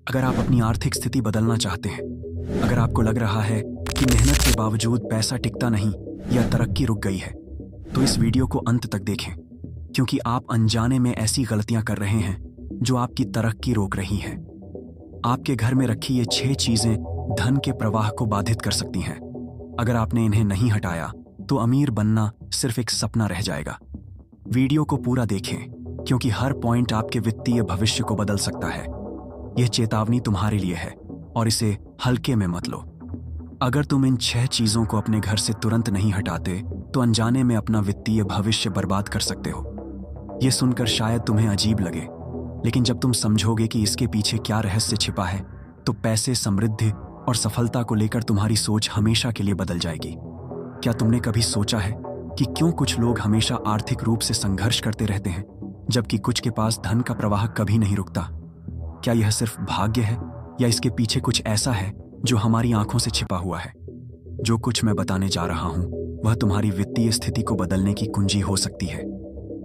अगर आप अपनी आर्थिक स्थिति बदलना चाहते हैं, अगर आपको लग रहा है कि मेहनत के बावजूद पैसा टिकता नहीं या तरक्की रुक गई है, तो इस वीडियो को अंत तक देखें, क्योंकि आप अनजाने में ऐसी गलतियां कर रहे हैं जो आपकी तरक्की रोक रही हैं। आपके घर में रखी ये 6 चीजें धन के प्रवाह को बाधित कर सकती हैं। अगर आपने इन्हें नहीं हटाया तो अमीर बनना सिर्फ एक सपना रह जाएगा। वीडियो को पूरा देखें, क्योंकि हर पॉइंट आपके वित्तीय भविष्य को बदल सकता है। यह चेतावनी तुम्हारे लिए है और इसे हल्के में मत लो। अगर तुम इन 6 चीजों को अपने घर से तुरंत नहीं हटाते तो अनजाने में अपना वित्तीय भविष्य बर्बाद कर सकते हो। यह सुनकर शायद तुम्हें अजीब लगे, लेकिन जब तुम समझोगे कि इसके पीछे क्या रहस्य छिपा है, तो पैसे, समृद्धि और सफलता को लेकर तुम्हारी सोच हमेशा के लिए बदल जाएगी। क्या तुमने कभी सोचा है कि क्यों कुछ लोग हमेशा आर्थिक रूप से संघर्ष करते रहते हैं, जबकि कुछ के पास धन का प्रवाह कभी नहीं रुकता? क्या यह सिर्फ भाग्य है या इसके पीछे कुछ ऐसा है जो हमारी आंखों से छिपा हुआ है? जो कुछ मैं बताने जा रहा हूं वह तुम्हारी वित्तीय स्थिति को बदलने की कुंजी हो सकती है,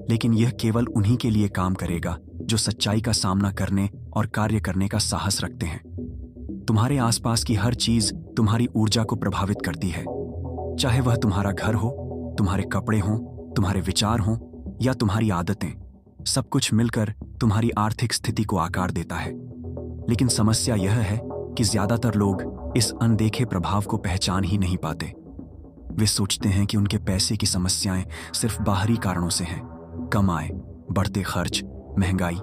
लेकिन यह केवल उन्हीं के लिए काम करेगा जो सच्चाई का सामना करने और कार्य करने का साहस रखते हैं। तुम्हारे आसपास की हर चीज तुम्हारी ऊर्जा को प्रभावित करती है, चाहे वह तुम्हारा घर हो, तुम्हारे कपड़े हों, तुम्हारे विचार हों या तुम्हारी आदतें। सब कुछ मिलकर तुम्हारी आर्थिक स्थिति को आकार देता है। लेकिन समस्या यह है कि ज्यादातर लोग इस अनदेखे प्रभाव को पहचान ही नहीं पाते। वे सोचते हैं कि उनके पैसे की समस्याएं सिर्फ बाहरी कारणों से हैं, कम आय, बढ़ते खर्च, महंगाई,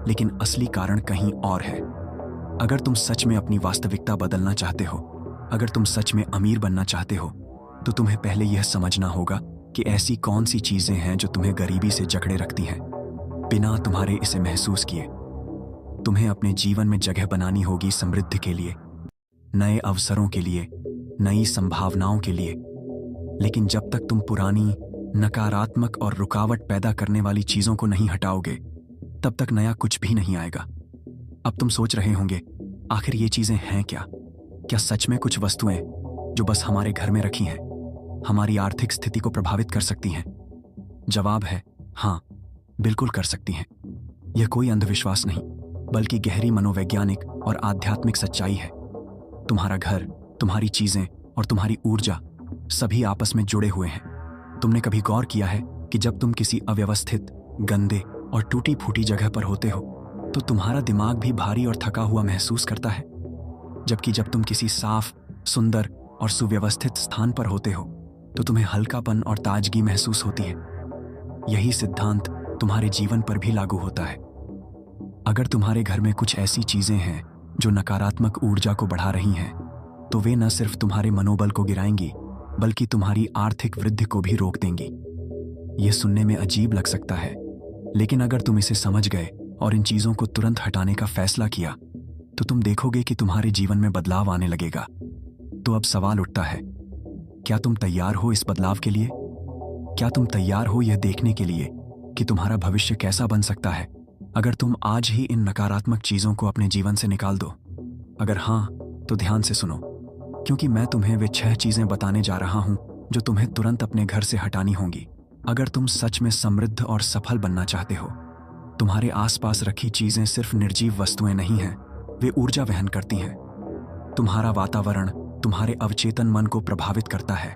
लेकिन असली कारण कहीं और है। अगर तुम सच में अपनी वास्तविकता बदलना चाहते हो, अगर तुम सच में अमीर बनना चाहते हो, तो तुम्हें पहले यह समझना होगा कि ऐसी कौन सी चीजें हैं जो तुम्हें गरीबी से जकड़े रखती हैं, बिना तुम्हारे इसे महसूस किए। तुम्हें अपने जीवन में जगह बनानी होगी समृद्धि के लिए, नए अवसरों के लिए, नई संभावनाओं के लिए। लेकिन जब तक तुम पुरानी, नकारात्मक और रुकावट पैदा करने वाली चीजों को नहीं हटाओगे, तब तक नया कुछ भी नहीं आएगा। अब तुम सोच रहे होंगे, आखिर ये चीजें हैं क्या? क्या सच में कुछ वस्तुएं जो बस हमारे घर में रखी हैं हमारी आर्थिक स्थिति को प्रभावित कर सकती हैं? जवाब है हाँ, बिल्कुल कर सकती हैं। यह कोई अंधविश्वास नहीं, बल्कि गहरी मनोवैज्ञानिक और आध्यात्मिक सच्चाई है। तुम्हारा घर, तुम्हारी चीजें और तुम्हारी ऊर्जा सभी आपस में जुड़े हुए हैं। तुमने कभी गौर किया है कि जब तुम किसी अव्यवस्थित, गंदे और टूटी फूटी जगह पर होते हो तो तुम्हारा दिमाग भी भारी और थका हुआ महसूस करता है, जबकि जब तुम किसी साफ, सुंदर और सुव्यवस्थित स्थान पर होते हो तो तुम्हें हल्कापन और ताजगी महसूस होती है। यही सिद्धांत तुम्हारे जीवन पर भी लागू होता है। अगर तुम्हारे घर में कुछ ऐसी चीजें हैं जो नकारात्मक ऊर्जा को बढ़ा रही हैं, तो वे न सिर्फ तुम्हारे मनोबल को गिराएंगी, बल्कि तुम्हारी आर्थिक वृद्धि को भी रोक देंगी। यह सुनने में अजीब लग सकता है, लेकिन अगर तुम इसे समझ गए और इन चीजों को तुरंत हटाने का फैसला किया, तो तुम देखोगे कि तुम्हारे जीवन में बदलाव आने लगेगा। तो अब सवाल उठता है, क्या तुम तैयार हो इस बदलाव के लिए? क्या तुम तैयार हो यह देखने के लिए कि तुम्हारा भविष्य कैसा बन सकता है अगर तुम आज ही इन नकारात्मक चीजों को अपने जीवन से निकाल दो? अगर हाँ, तो ध्यान से सुनो, क्योंकि मैं तुम्हें वे 6 चीजें बताने जा रहा हूं जो तुम्हें तुरंत अपने घर से हटानी होंगी अगर तुम सच में समृद्ध और सफल बनना चाहते हो। तुम्हारे आसपास रखी चीजें सिर्फ निर्जीव वस्तुएं नहीं हैं, वे ऊर्जा वहन करती हैं। तुम्हारा वातावरण तुम्हारे अवचेतन मन को प्रभावित करता है।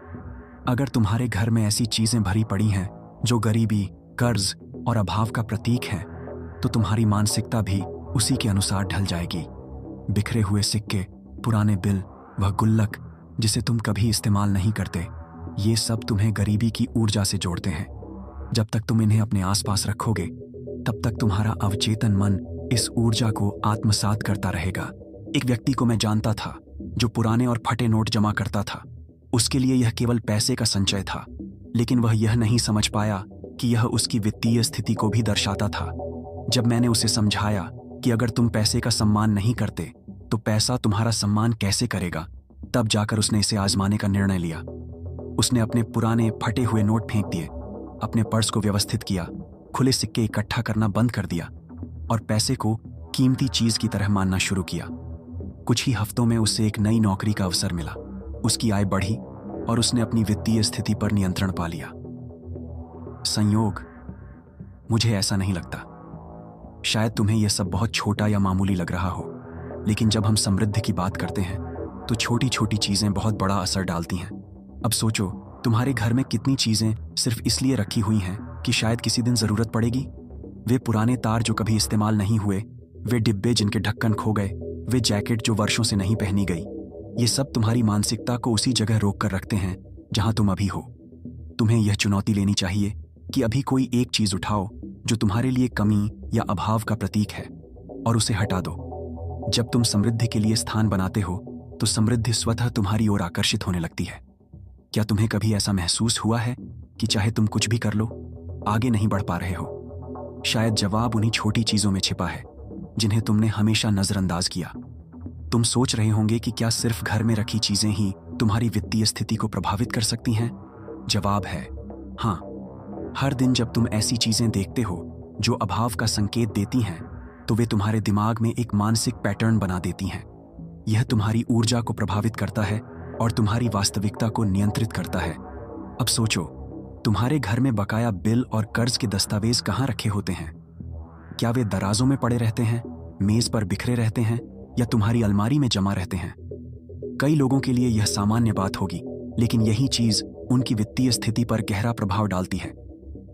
अगर तुम्हारे घर में ऐसी चीजें भरी पड़ी हैं जो गरीबी, कर्ज और अभाव का प्रतीक हैं, तो तुम्हारी मानसिकता भी उसी के अनुसार ढल जाएगी। बिखरे हुए सिक्के, पुराने बिल, वह गुल्लक जिसे तुम कभी इस्तेमाल नहीं करते, ये सब तुम्हें गरीबी की ऊर्जा से जोड़ते हैं। जब तक तुम इन्हें अपने आसपास रखोगे, तब तक तुम्हारा अवचेतन मन इस ऊर्जा को आत्मसात करता रहेगा। एक व्यक्ति को मैं जानता था जो पुराने और फटे नोट जमा करता था। उसके लिए यह केवल पैसे का संचय था, लेकिन वह यह नहीं समझ पाया कि यह उसकी वित्तीय स्थिति को भी दर्शाता था। जब मैंने उसे समझाया कि अगर तुम पैसे का सम्मान नहीं करते तो पैसा तुम्हारा सम्मान कैसे करेगा, तब जाकर उसने इसे आजमाने का निर्णय लिया। उसने अपने पुराने फटे हुए नोट फेंक दिए, अपने पर्स को व्यवस्थित किया, खुले सिक्के इकट्ठा करना बंद कर दिया और पैसे को कीमती चीज की तरह मानना शुरू किया। कुछ ही हफ्तों में उसे एक नई नौकरी का अवसर मिला, उसकी आय बढ़ी और उसने अपनी वित्तीय स्थिति पर नियंत्रण पा लिया। संयोग? मुझे ऐसा नहीं लगता। शायद तुम्हें यह सब बहुत छोटा या मामूली लग रहा हो, लेकिन जब हम समृद्धि की बात करते हैं तो छोटी छोटी चीजें बहुत बड़ा असर डालती हैं। अब सोचो, तुम्हारे घर में कितनी चीजें सिर्फ इसलिए रखी हुई हैं कि शायद किसी दिन जरूरत पड़ेगी। वे पुराने तार जो कभी इस्तेमाल नहीं हुए, वे डिब्बे जिनके ढक्कन खो गए, वे जैकेट जो वर्षों से नहीं पहनी गई। ये सब तुम्हारी मानसिकता को उसी जगह रोक कर रखते हैं जहां तुम अभी हो। तुम्हें यह चुनौती लेनी चाहिए कि अभी कोई एक चीज उठाओ जो तुम्हारे लिए कमी या अभाव का प्रतीक है और उसे हटा दो। जब तुम समृद्धि के लिए स्थान बनाते हो तो समृद्धि स्वतः तुम्हारी ओर आकर्षित होने लगती है। क्या तुम्हें कभी ऐसा महसूस हुआ है कि चाहे तुम कुछ भी कर लो, आगे नहीं बढ़ पा रहे हो? शायद जवाब उन्हीं छोटी चीजों में छिपा है जिन्हें तुमने हमेशा नजरअंदाज किया। तुम सोच रहे होंगे कि क्या सिर्फ घर में रखी चीजें ही तुम्हारी वित्तीय स्थिति को प्रभावित कर सकती हैं? जवाब है हाँ। हर दिन जब तुम ऐसी चीजें देखते हो जो अभाव का संकेत देती हैं, तो वे तुम्हारे दिमाग में एक मानसिक पैटर्न बना देती हैं। यह तुम्हारी ऊर्जा को प्रभावित करता है और तुम्हारी वास्तविकता को नियंत्रित करता है। अब सोचो, तुम्हारे घर में बकाया बिल और कर्ज के दस्तावेज कहाँ रखे होते हैं? क्या वे दराजों में पड़े रहते हैं, मेज पर बिखरे रहते हैं, या तुम्हारी अलमारी में जमा रहते हैं? कई लोगों के लिए यह सामान्य बात होगी, लेकिन यही चीज उनकी वित्तीय स्थिति पर गहरा प्रभाव डालती है।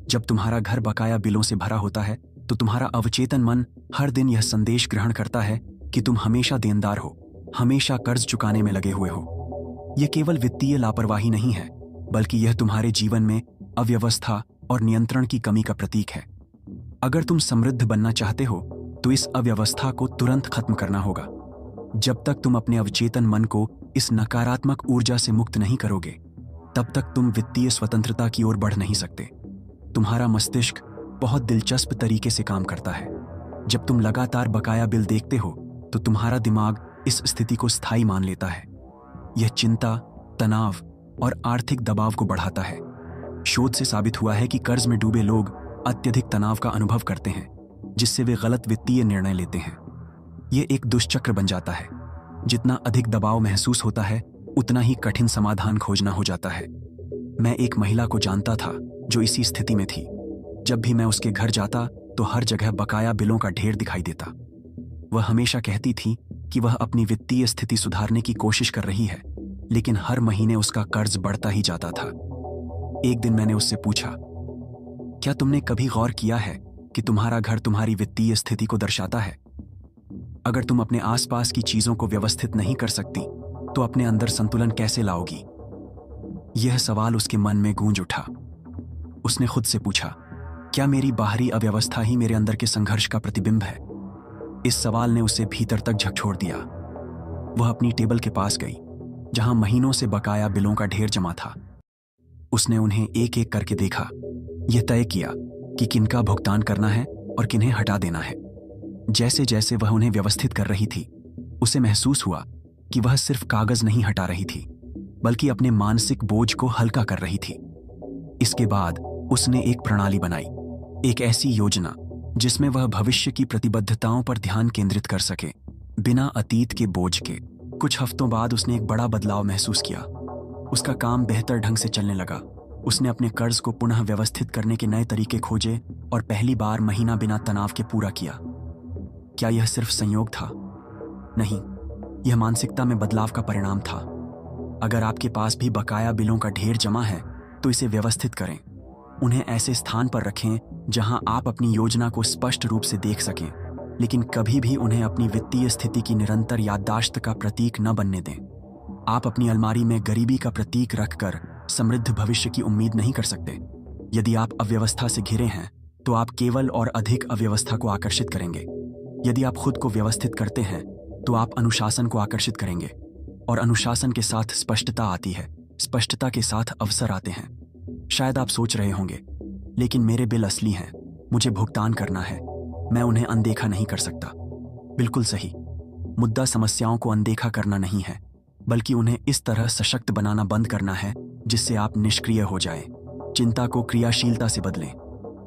जब तुम्हारा घर बकाया बिलों से भरा होता है तो तुम्हारा अवचेतन मन हर दिन यह संदेश ग्रहण करता है कि तुम हमेशा देनदार हो, हमेशा कर्ज चुकाने में लगे हुए हो। यह केवल वित्तीय लापरवाही नहीं है, बल्कि यह तुम्हारे जीवन में अव्यवस्था और नियंत्रण की कमी का प्रतीक है। अगर तुम समृद्ध बनना चाहते हो तो इस अव्यवस्था को तुरंत खत्म करना होगा। जब तक तुम अपने अवचेतन मन को इस नकारात्मक ऊर्जा से मुक्त नहीं करोगे, तब तक तुम वित्तीय स्वतंत्रता की ओर बढ़ नहीं सकते। तुम्हारा मस्तिष्क बहुत दिलचस्प तरीके से काम करता है। जब तुम लगातार बकाया बिल देखते हो तो तुम्हारा दिमाग इस स्थिति को स्थायी मान लेता है। यह चिंता, तनाव और आर्थिक दबाव को बढ़ाता है। शोध से साबित हुआ है कि कर्ज में डूबे लोग अत्यधिक तनाव का अनुभव करते हैं, जिससे वे गलत वित्तीय निर्णय लेते हैं। यह एक दुष्चक्र बन जाता है। जितना अधिक दबाव महसूस होता है, उतना ही कठिन समाधान खोजना हो जाता है। मैं एक महिला को जानता था जो इसी स्थिति में थी। जब भी मैं उसके घर जाता तो हर जगह बकाया बिलों का ढेर दिखाई देता। वह हमेशा कहती थी कि वह अपनी वित्तीय स्थिति सुधारने की कोशिश कर रही है, लेकिन हर महीने उसका कर्ज बढ़ता ही जाता था। एक दिन मैंने उससे पूछा, क्या तुमने कभी गौर किया है कि तुम्हारा घर तुम्हारी वित्तीय स्थिति को दर्शाता है? अगर तुम अपने आसपास की चीजों को व्यवस्थित नहीं कर सकती, तो अपने अंदर संतुलन कैसे लाओगी? यह सवाल उसके मन में गूंज उठा। उसने खुद से पूछा, क्या मेरी बाहरी अव्यवस्था ही मेरे अंदर के संघर्ष का प्रतिबिंब है? इस सवाल ने उसे भीतर तक झकझोर दिया। वह अपनी टेबल के पास गई, जहां महीनों से बकाया बिलों का ढेर जमा था। उसने उन्हें एक एक करके देखा, यह तय किया कि किनका भुगतान करना है और किन्हें हटा देना है। जैसे जैसे वह उन्हें व्यवस्थित कर रही थी, उसे महसूस हुआ कि वह सिर्फ कागज नहीं हटा रही थी, बल्कि अपने मानसिक बोझ को हल्का कर रही थी। इसके बाद उसने एक प्रणाली बनाई, एक ऐसी योजना जिसमें वह भविष्य की प्रतिबद्धताओं पर ध्यान केंद्रित कर सके, बिना अतीत के बोझ के। कुछ हफ्तों बाद उसने एक बड़ा बदलाव महसूस किया। उसका काम बेहतर ढंग से चलने लगा। उसने अपने कर्ज को पुनः व्यवस्थित करने के नए तरीके खोजे और पहली बार महीना बिना तनाव के पूरा किया। क्या यह सिर्फ संयोग था? नहीं, यह मानसिकता में बदलाव का परिणाम था। अगर आपके पास भी बकाया बिलों का ढेर जमा है, तो इसे व्यवस्थित करें। उन्हें ऐसे स्थान पर रखें जहां आप अपनी योजना को स्पष्ट रूप से देख सकें, लेकिन कभी भी उन्हें अपनी वित्तीय स्थिति की निरंतर याददाश्त का प्रतीक न बनने दें। आप अपनी अलमारी में गरीबी का प्रतीक रखकर समृद्ध भविष्य की उम्मीद नहीं कर सकते। यदि आप अव्यवस्था से घिरे हैं, तो आप केवल और अधिक अव्यवस्था को आकर्षित करेंगे। यदि आप खुद को व्यवस्थित करते हैं, तो आप अनुशासन को आकर्षित करेंगे, और अनुशासन के साथ स्पष्टता आती है, स्पष्टता के साथ अवसर आते हैं। शायद आप सोच रहे होंगे, लेकिन मेरे बिल असली हैं, मुझे भुगतान करना है, मैं उन्हें अनदेखा नहीं कर सकता। बिल्कुल सही। मुद्दा समस्याओं को अनदेखा करना नहीं है, बल्कि उन्हें इस तरह सशक्त बनाना बंद करना है जिससे आप निष्क्रिय हो जाएं। चिंता को क्रियाशीलता से बदलें।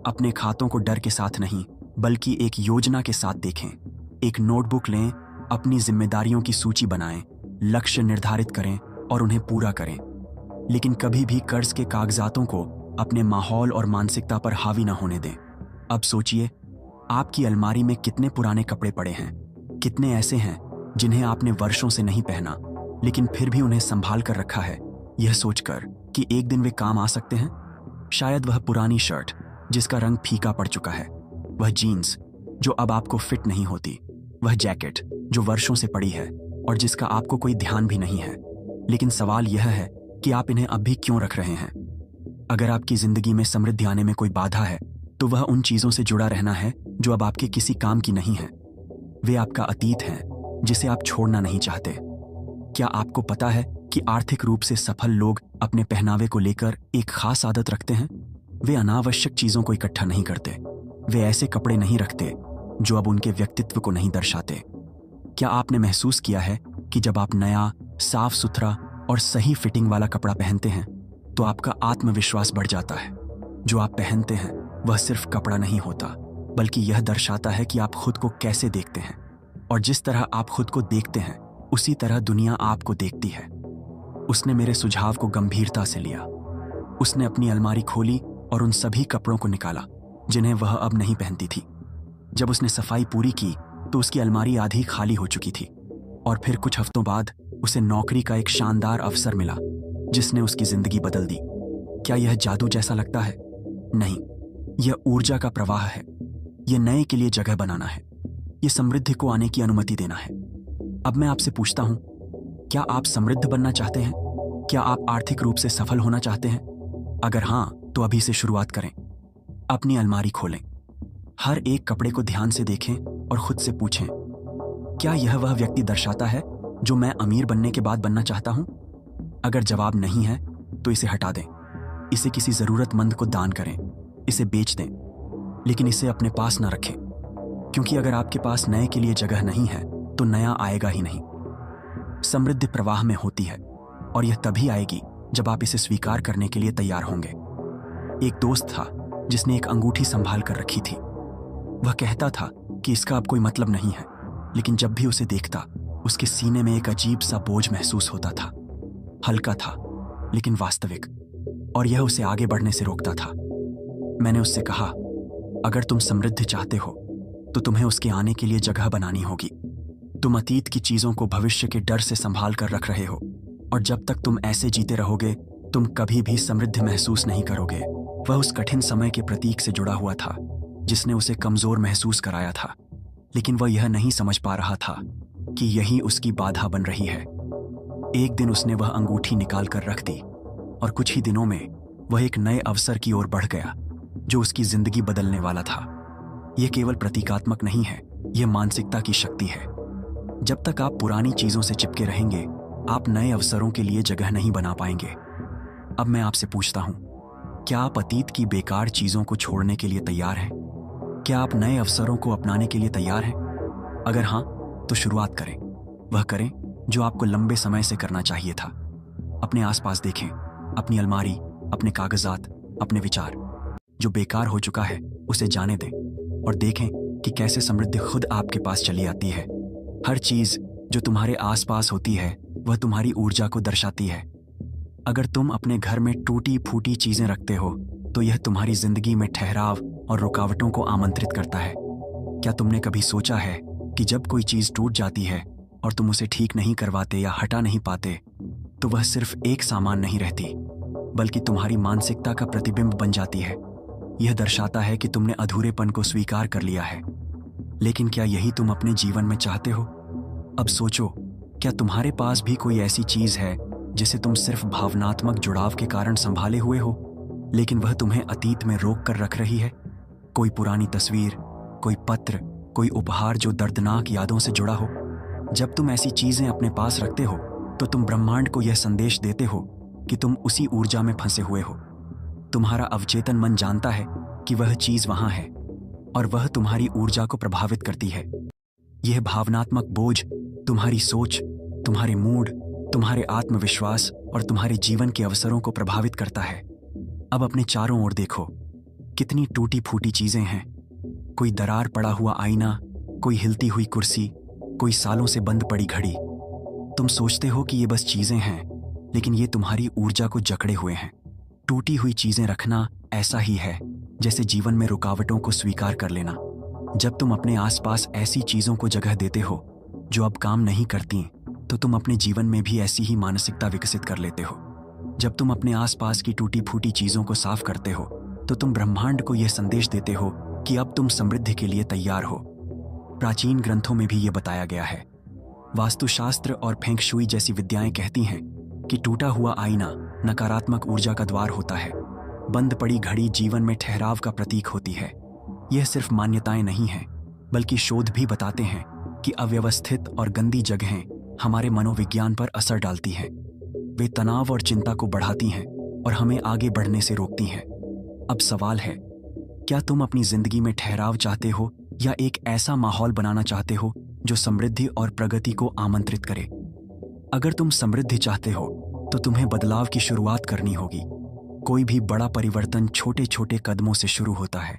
अपने खातों को डर के साथ नहीं, बल्कि एक योजना के साथ देखें। एक नोटबुक लें, अपनी जिम्मेदारियों की सूची बनाएं, लक्ष्य निर्धारित करें और उन्हें पूरा करें। लेकिन कभी भी कर्ज के कागजातों को अपने माहौल और मानसिकता पर हावी न होने दें। अब सोचिए, आपकी अलमारी में कितने पुराने कपड़े पड़े हैं? कितने ऐसे हैं जिन्हें आपने वर्षों से नहीं पहना, लेकिन फिर भी उन्हें संभाल कर रखा है, यह सोचकर कि एक दिन वे काम आ सकते हैं। शायद वह पुरानी शर्ट जिसका रंग फीका पड़ चुका है, वह जीन्स जो अब आपको फिट नहीं होती, वह जैकेट जो वर्षों से पड़ी है और जिसका आपको कोई ध्यान भी नहीं है। लेकिन सवाल यह है कि आप इन्हें अब भी क्यों रख रहे हैं। अगर आपकी जिंदगी में समृद्धि आने में कोई बाधा है, तो वह उन चीजों से जुड़ा रहना है जो अब आपके किसी काम की नहीं है। वे आपका अतीत हैं जिसे आप छोड़ना नहीं चाहते। क्या आपको पता है कि आर्थिक रूप से सफल लोग अपने पहनावे को लेकर एक खास आदत रखते हैं? वे अनावश्यक चीजों को इकट्ठा नहीं करते। वे ऐसे कपड़े नहीं रखते जो अब उनके व्यक्तित्व को नहीं दर्शाते। क्या आपने महसूस किया है कि जब आप नया, साफ सुथरा और सही फिटिंग वाला कपड़ा पहनते हैं तो आपका आत्मविश्वास बढ़ जाता है? जो आप पहनते हैं वह सिर्फ कपड़ा नहीं होता, बल्कि यह दर्शाता है कि आप खुद को कैसे देखते हैं। और जिस तरह आप खुद को देखते हैं, उसी तरह दुनिया आपको देखती है। उसने मेरे सुझाव को गंभीरता से लिया। उसने अपनी अलमारी खोली और उन सभी कपड़ों को निकाला जिन्हें वह अब नहीं पहनती थी। जब उसने सफाई पूरी की तो उसकी अलमारी आधी खाली हो चुकी थी। और फिर कुछ हफ्तों बाद उसे नौकरी का एक शानदार अवसर मिला जिसने उसकी जिंदगी बदल दी। क्या यह जादू जैसा लगता है? नहीं, यह ऊर्जा का प्रवाह है। यह नए के लिए जगह बनाना है। यह समृद्धि को आने की अनुमति देना है। अब मैं आपसे पूछता हूं, क्या आप समृद्ध बनना चाहते हैं? क्या आप आर्थिक रूप से सफल होना चाहते हैं? अगर हां, तो अभी से शुरुआत करें। अपनी अलमारी खोलें, हर एक कपड़े को ध्यान से देखें और खुद से पूछें, क्या यह वह व्यक्ति दर्शाता है जो मैं अमीर बनने के बाद बनना चाहता हूं? अगर जवाब नहीं है तो इसे हटा दें। इसे किसी जरूरतमंद को दान करें, इसे बेच दें, लेकिन इसे अपने पास ना रखें, क्योंकि अगर आपके पास नए के लिए जगह नहीं है तो नया आएगा ही नहीं। समृद्धि प्रवाह में होती है और यह तभी आएगी जब आप इसे स्वीकार करने के लिए तैयार होंगे। एक दोस्त था जिसने एक अंगूठी संभाल कर रखी थी। वह कहता था कि इसका अब कोई मतलब नहीं है, लेकिन जब भी उसे देखता, उसके सीने में एक अजीब सा बोझ महसूस होता था। हल्का था, लेकिन वास्तविक, और यह उसे आगे बढ़ने से रोकता था। मैंने उससे कहा, अगर तुम समृद्धि चाहते हो तो तुम्हें उसके आने के लिए जगह बनानी होगी। तुम अतीत की चीजों को भविष्य के डर से संभाल कर रख रहे हो, और जब तक तुम ऐसे जीते रहोगे तुम कभी भी समृद्धि महसूस नहीं करोगे। वह उस कठिन समय के प्रतीक से जुड़ा हुआ था जिसने उसे कमजोर महसूस कराया था, लेकिन वह यह नहीं समझ पा रहा था कि यही उसकी बाधा बन रही है। एक दिन उसने वह अंगूठी निकाल कर रख दी और कुछ ही दिनों में वह एक नए अवसर की ओर बढ़ गया जो उसकी जिंदगी बदलने वाला था। यह केवल प्रतीकात्मक नहीं है, यह मानसिकता की शक्ति है। जब तक आप पुरानी चीजों से चिपके रहेंगे, आप नए अवसरों के लिए जगह नहीं बना पाएंगे। अब मैं आपसे पूछता हूं, क्या आप अतीत की बेकार चीजों को छोड़ने के लिए तैयार हैं? क्या आप नए अवसरों को अपनाने के लिए तैयार हैं? अगर हां, तो शुरुआत करें। वह करें जो आपको लंबे समय से करना चाहिए था। अपने आसपास देखें, अपनी अलमारी, अपने कागजात, अपने विचार। जो बेकार हो चुका है उसे जाने दें और देखें कि कैसे समृद्धि खुद आपके पास चली आती है। हर चीज जो तुम्हारे आसपास होती है वह तुम्हारी ऊर्जा को दर्शाती है। अगर तुम अपने घर में टूटी फूटी चीजें रखते हो तो यह तुम्हारी जिंदगी में ठहराव और रुकावटों को आमंत्रित करता है। क्या तुमने कभी सोचा है कि जब कोई चीज टूट जाती है और तुम उसे ठीक नहीं करवाते या हटा नहीं पाते, तो वह सिर्फ एक सामान नहीं रहती, बल्कि तुम्हारी मानसिकता का प्रतिबिंब बन जाती है। यह दर्शाता है कि तुमने अधूरेपन को स्वीकार कर लिया है। लेकिन क्या यही तुम अपने जीवन में चाहते हो? अब सोचो, क्या तुम्हारे पास भी कोई ऐसी चीज है जिसे तुम सिर्फ भावनात्मक जुड़ाव के कारण संभाले हुए हो, लेकिन वह तुम्हें अतीत में रोक कर रख रही है? कोई पुरानी तस्वीर, कोई पत्र, कोई उपहार जो दर्दनाक यादों से जुड़ा हो? जब तुम ऐसी चीजें अपने पास रखते हो तो तुम ब्रह्मांड को यह संदेश देते हो कि तुम उसी ऊर्जा में फंसे हुए हो। तुम्हारा अवचेतन मन जानता है कि वह चीज वहां है और वह तुम्हारी ऊर्जा को प्रभावित करती है। यह भावनात्मक बोझ तुम्हारी सोच, तुम्हारे मूड, तुम्हारे आत्मविश्वास और तुम्हारे जीवन के अवसरों को प्रभावित करता है। अब अपने चारों ओर देखो, कितनी टूटी फूटी चीजें हैं। कोई दरार पड़ा हुआ आईना, कोई हिलती हुई कुर्सी, कोई सालों से बंद पड़ी घड़ी। तुम सोचते हो कि ये बस चीजें हैं, लेकिन ये तुम्हारी ऊर्जा को जकड़े हुए हैं। टूटी हुई चीजें रखना ऐसा ही है जैसे जीवन में रुकावटों को स्वीकार कर लेना। जब तुम अपने आसपास ऐसी चीजों को जगह देते हो जो अब काम नहीं करती, तो तुम अपने जीवन में भी ऐसी ही मानसिकता विकसित कर लेते हो। जब तुम अपने आसपास की टूटी फूटी चीजों को साफ करते हो, तो तुम ब्रह्मांड को यह संदेश देते हो कि अब तुम समृद्धि के लिए तैयार हो। प्राचीन ग्रंथों में भी यह बताया गया है। वास्तुशास्त्र और फेंग शुई जैसी विद्याएं कहती हैं कि टूटा हुआ आईना नकारात्मक ऊर्जा का द्वार होता है। बंद पड़ी घड़ी जीवन में ठहराव का प्रतीक होती है। यह सिर्फ मान्यताएं नहीं हैं, बल्कि शोध भी बताते हैं कि अव्यवस्थित और गंदी जगहें हमारे मनोविज्ञान पर असर डालती हैं। वे तनाव और चिंता को बढ़ाती हैं और हमें आगे बढ़ने से रोकती हैं। अब सवाल है, क्या तुम अपनी जिंदगी में ठहराव चाहते हो या एक ऐसा माहौल बनाना चाहते हो जो समृद्धि और प्रगति को आमंत्रित करे? अगर तुम समृद्धि चाहते हो तो तुम्हें बदलाव की शुरुआत करनी होगी। कोई भी बड़ा परिवर्तन छोटे छोटे कदमों से शुरू होता है,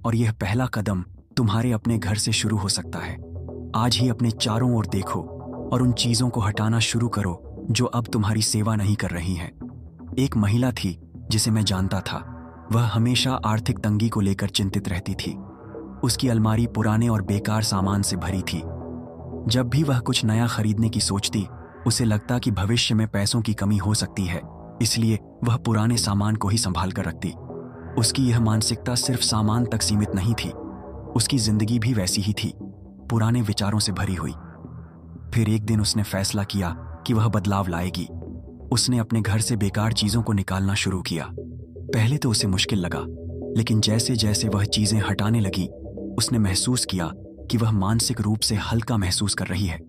और यह पहला कदम तुम्हारे अपने घर से शुरू हो सकता है। आज ही अपने चारों ओर देखो और उन चीजों को हटाना शुरू करो जो अब तुम्हारी सेवा नहीं कर रही हैं। एक महिला थी जिसे मैं जानता था। वह हमेशा आर्थिक तंगी को लेकर चिंतित रहती थी। उसकी अलमारी पुराने और बेकार सामान से भरी थी। जब भी वह कुछ नया खरीदने की सोचती, उसे लगता कि भविष्य में पैसों की कमी हो सकती है, इसलिए वह पुराने सामान को ही संभाल कर रखती। उसकी यह मानसिकता सिर्फ सामान तक सीमित नहीं थी, उसकी जिंदगी भी वैसी ही थी, पुराने विचारों से भरी हुई। फिर एक दिन उसने फैसला किया कि वह बदलाव लाएगी। उसने अपने घर से बेकार चीजों को निकालना शुरू किया। पहले तो उसे मुश्किल लगा, लेकिन जैसे जैसे वह चीजें हटाने लगी, उसने महसूस किया कि वह मानसिक रूप से हल्का महसूस कर रही है।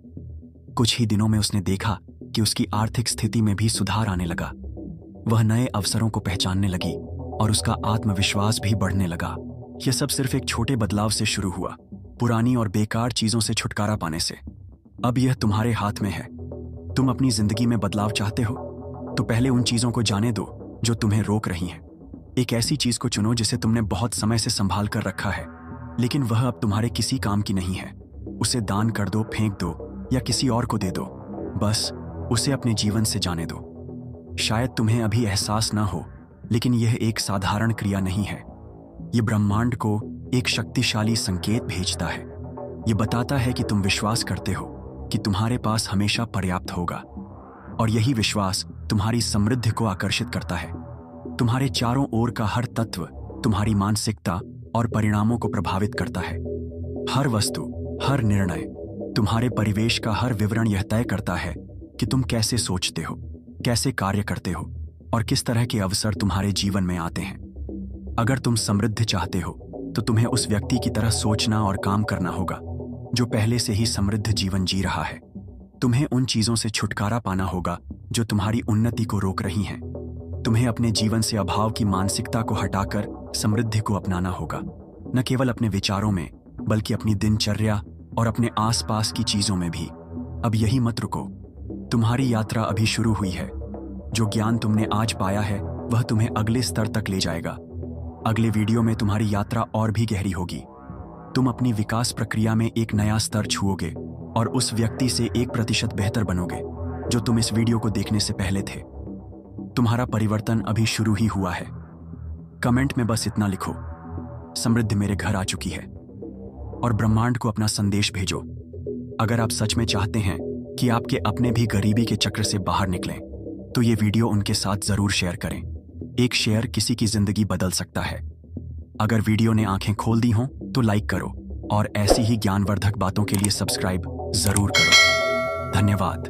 कुछ ही दिनों में उसने देखा कि उसकी आर्थिक स्थिति में भी सुधार आने लगा। वह नए अवसरों को पहचानने लगी और उसका आत्मविश्वास भी बढ़ने लगा। यह सब सिर्फ एक छोटे बदलाव से शुरू हुआ, पुरानी और बेकार चीजों से छुटकारा पाने से। अब यह तुम्हारे हाथ में है। तुम अपनी जिंदगी में बदलाव चाहते हो, तो पहले उन चीजों को जाने दो जो तुम्हें रोक रही हैं। एक ऐसी चीज को चुनो जिसे तुमने बहुत समय से संभाल कर रखा है, लेकिन वह अब तुम्हारे किसी काम की नहीं है। उसे दान कर दो, फेंक दो या किसी और को दे दो। बस उसे अपने जीवन से जाने दो। शायद तुम्हें अभी एहसास ना हो, लेकिन यह एक साधारण क्रिया नहीं है। यह ब्रह्मांड को एक शक्तिशाली संकेत भेजता है। यह बताता है कि तुम विश्वास करते हो कि तुम्हारे पास हमेशा पर्याप्त होगा, और यही विश्वास तुम्हारी समृद्धि को आकर्षित करता है। तुम्हारे चारों ओर का हर तत्व तुम्हारी मानसिकता और परिणामों को प्रभावित करता है। हर वस्तु, हर निर्णय, तुम्हारे परिवेश का हर विवरण यह तय करता है कि तुम कैसे सोचते हो, कैसे कार्य करते हो और किस तरह के अवसर तुम्हारे जीवन में आते हैं। अगर तुम समृद्धि चाहते हो, तो तुम्हें उस व्यक्ति की तरह सोचना और काम करना होगा जो पहले से ही समृद्ध जीवन जी रहा है। तुम्हें उन चीजों से छुटकारा पाना होगा जो तुम्हारी उन्नति को रोक रही हैं। तुम्हें अपने जीवन से अभाव की मानसिकता को हटाकर समृद्धि को अपनाना होगा, न केवल अपने विचारों में, बल्कि अपनी दिनचर्या और अपने आसपास की चीजों में भी। अब यही मत रुको, तुम्हारी यात्रा अभी शुरू हुई है। जो ज्ञान तुमने आज पाया है, वह तुम्हें अगले स्तर तक ले जाएगा। अगले वीडियो में तुम्हारी यात्रा और भी गहरी होगी। तुम अपनी विकास प्रक्रिया में एक नया स्तर छुओगे और उस व्यक्ति से 1% बेहतर बनोगे जो तुम इस वीडियो को देखने से पहले थे। तुम्हारा परिवर्तन अभी शुरू ही हुआ है। कमेंट में बस इतना लिखो, समृद्धि मेरे घर आ चुकी है, और ब्रह्मांड को अपना संदेश भेजो। अगर आप सच में चाहते हैं कि आपके अपने भी गरीबी के चक्र से बाहर निकलें, तो ये वीडियो उनके साथ जरूर शेयर करें। एक शेयर किसी की जिंदगी बदल सकता है। अगर वीडियो ने आंखें खोल दी हों तो लाइक करो, और ऐसी ही ज्ञानवर्धक बातों के लिए सब्सक्राइब जरूर करो। धन्यवाद।